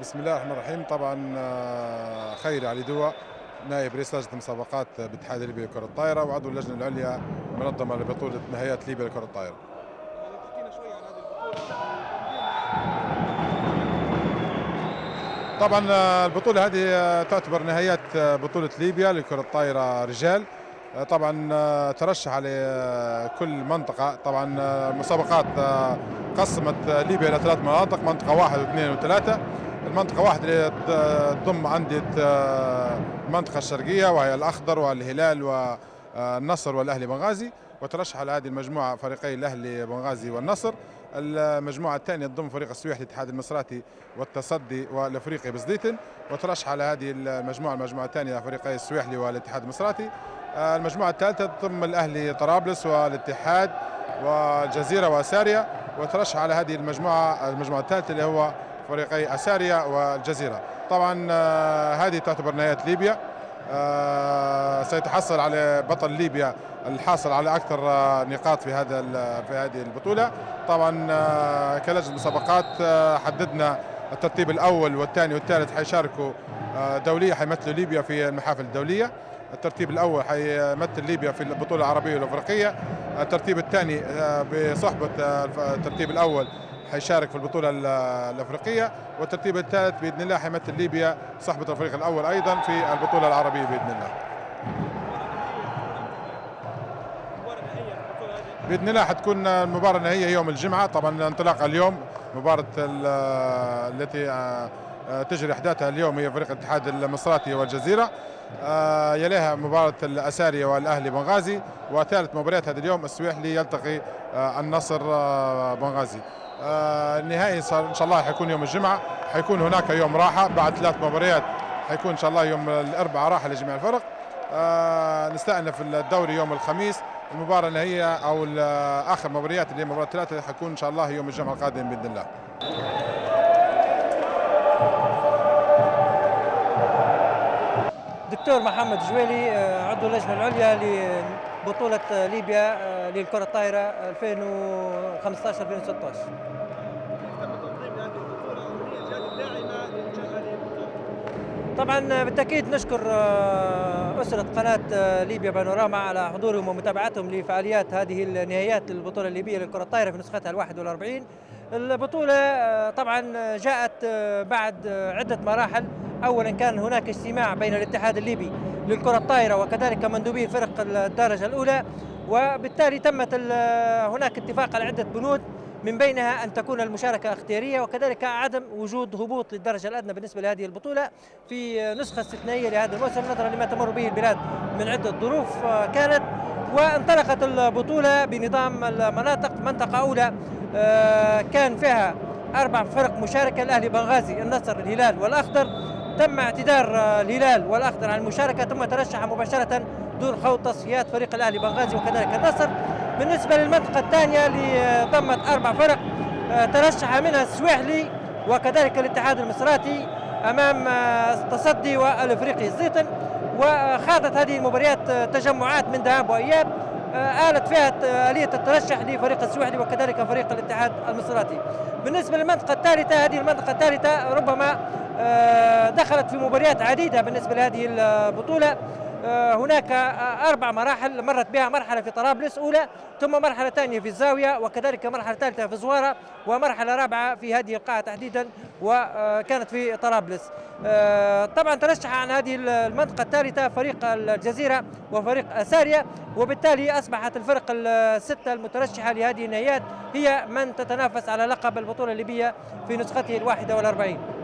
بسم الله الرحمن الرحيم. طبعا خيري علي دوا، نائب رئيس لجنة المسابقات باتحاد الليبي لكرة الطائرة وعضو اللجنة العليا المنظمة لبطولة نهائيات ليبيا لكرة الطائرة. طبعا البطولة هذه تعتبر نهائيات بطولة ليبيا لكرة الطائرة رجال. طبعا ترشح على كل منطقة. طبعا المسابقات قسمت ليبيا إلى 3 مناطق، منطقة 1 و2 و3. المنطقة 1 اللي تضم أندية المنطقة الشرقية وهي الأخضر والهلال والنصر والأهلي بنغازي، وترشح على هذه المجموعة فريقي الأهلي بنغازي والنصر. المجموعة الثانية تضم فريق السويح الاتحاد المصراتي والتصدي والافريقي بزديتن، وترشح على هذه المجموعة الثانية فريقي السويحلي والاتحاد المصراتي. المجموعة الثالثة تضم الأهلي طرابلس والاتحاد والجزيرة وأساريا، وترشح على هذه المجموعة الثالثة اللي هو فريقي أساريا والجزيرة. طبعا هذه تعتبر نهاية ليبيا. سيتحصل على بطل ليبيا الحاصل على أكثر نقاط في هذه البطولة. طبعا كلجنة مسابقات حددنا الترتيب الأول والثاني والثالث حيشاركوا دولية، حيمثلوا ليبيا في المحافل الدولية. الترتيب الأول حيمثل ليبيا في البطولة العربية والأفريقية. الترتيب الثاني بصحبة الترتيب الأول حيشارك في البطولة الأفريقية، والترتيب الثالث بإذن الله حيمثل ليبيا صحبة الفريق الأول أيضا في البطولة العربية بإذن الله. بإذن الله حتكون المباراة النهائية يوم الجمعة. طبعا انطلاقها اليوم مباراة التي تجري أحداثها اليوم هي فريق الاتحاد المصراتي والجزيرة، يليها مباراة الأسارية والأهلي بنغازي، وثالث مباريات هذا اليوم السويحلي يلتقي النصر بنغازي. النهائي إن شاء الله حيكون يوم الجمعة، حيكون هناك يوم راحة بعد 3 مباريات، حيكون إن شاء الله يوم الأربعاء راحة لجميع الفرق. نستأنف الدوري يوم الخميس. المباراة النهائية أو آخر مباريات اللي هي مباراة 3 حيكون إن شاء الله يوم الجمعة القادم بإذن الله. دكتور محمد جويلي، عضو اللجنة العليا لبطولة ليبيا للكرة الطائرة 2015-2016. طبعا بالتأكيد نشكر أسرة قناة ليبيا بانوراما على حضورهم ومتابعتهم لفعاليات هذه النهائيات للبطولة الليبية للكرة الطائرة في نسختها 41. البطولة طبعا جاءت بعد عدة مراحل. أولا كان هناك اجتماع بين الاتحاد الليبي للكرة الطائرة وكذلك مندوبي فرق الدرجة الأولى، وبالتالي تمت هناك اتفاق على عدة بنود، من بينها أن تكون المشاركة اختيارية، وكذلك عدم وجود هبوط للدرجة الأدنى بالنسبة لهذه البطولة في نسخة استثنائية لهذا الموسم نظرا لما تمر به البلاد من عدة ظروف كانت. وانطلقت البطولة بنظام المناطق. منطقة أولى كان فيها 4 فرق مشاركة، الأهلي بنغازي النصر الهلال والأخضر. تم اعتذار الهلال والأخضر عن المشاركة، ثم ترشح مباشرة دون خوض تصفيات فريق الأهلي بنغازي وكذلك النصر. بالنسبة للمنطقة الثانية اللي ضمت 4 فرق ترشح منها السويحلي وكذلك الاتحاد المصراتي أمام التصدي والافريقي الزيتن، وخاضت هذه المباريات تجمعات من ذهاب وإياب آلت فيها آلية الترشح لفريق السويحلي وكذلك فريق الاتحاد المصراتي. بالنسبة للمنطقة الثالثة، هذه المنطقة الثالثة ربما دخلت في مباريات عديدة بالنسبة لهذه البطولة. هناك 4 مراحل مرت بها: مرحلة في طرابلس أولى، ثم مرحلة ثانية في الزاوية، وكذلك مرحلة ثالثة في زوارة، ومرحلة رابعة في هذه القاعة تحديدا وكانت في طرابلس. طبعا ترشح عن هذه المنطقة الثالثة فريق الجزيرة وفريق سارية، وبالتالي أصبحت الفرق الستة المترشحة لهذه النهائيات هي من تتنافس على لقب البطولة الليبية في نسخته 41.